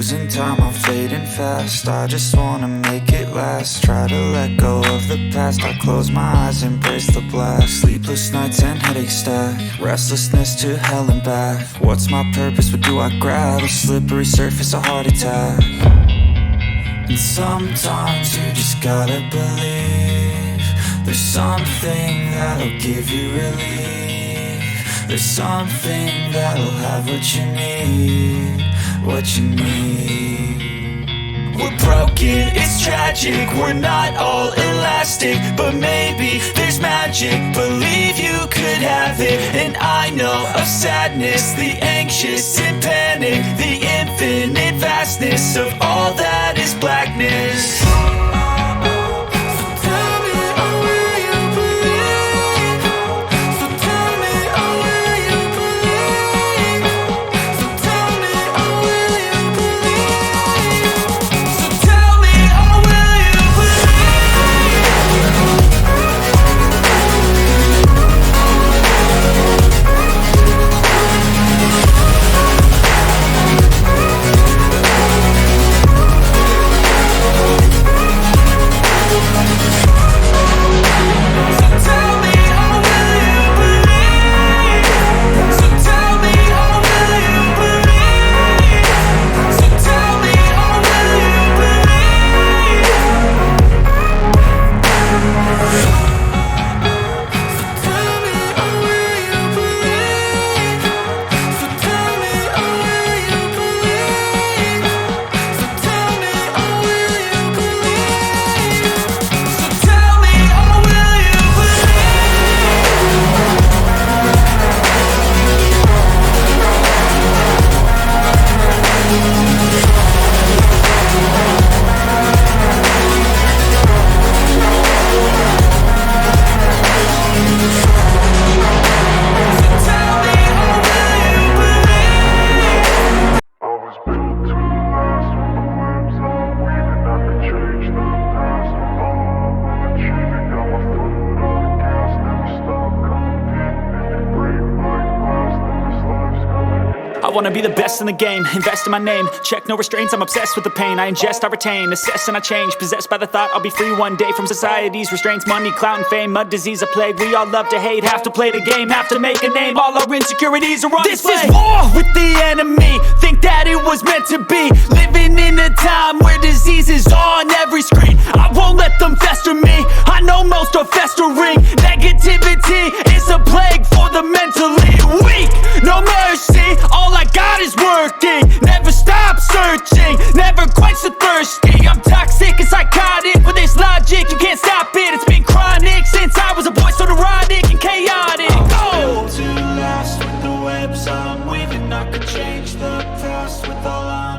losing time, I'm fading fast. I just wanna make it last. Try to let go of the past. I close my eyes, embrace the blast. Sleepless nights and headaches stack. Restlessness to hell and back. What's my purpose, what do I grab? A slippery surface, a heart attack. And sometimes you just gotta believe there's something that'll give you relief. There's something that'll have what you need, what you need. We're broken, it's tragic, we're not all elastic, but maybe there's magic, believe you could have it. And I know of sadness, the anxious and panic, the infinite vastness of all that is blackness. I wanna be the best in the game, invest in my name. Check no restraints, I'm obsessed with the pain. I ingest, I retain, assess and I change. Possessed by the thought I'll be free one day from society's restraints. Money, clout and fame, mud, disease, a plague. We all love to hate, have to play the game, have to make a name. All our insecurities are on display. This is war with the enemy, think that it was meant to be. Living in a time where disease is on every screen. I won't let them fester me, I know most are festering. Negativity is a plague for the mentally weak. No mercy, all I got is working. Never stop searching, never quench the thirsty. I'm toxic and psychotic, with this logic you can't stop it. It's been chronic since I was a boy, so neurotic and chaotic. Built to last with the webs I'm weaving. I could change the past with all I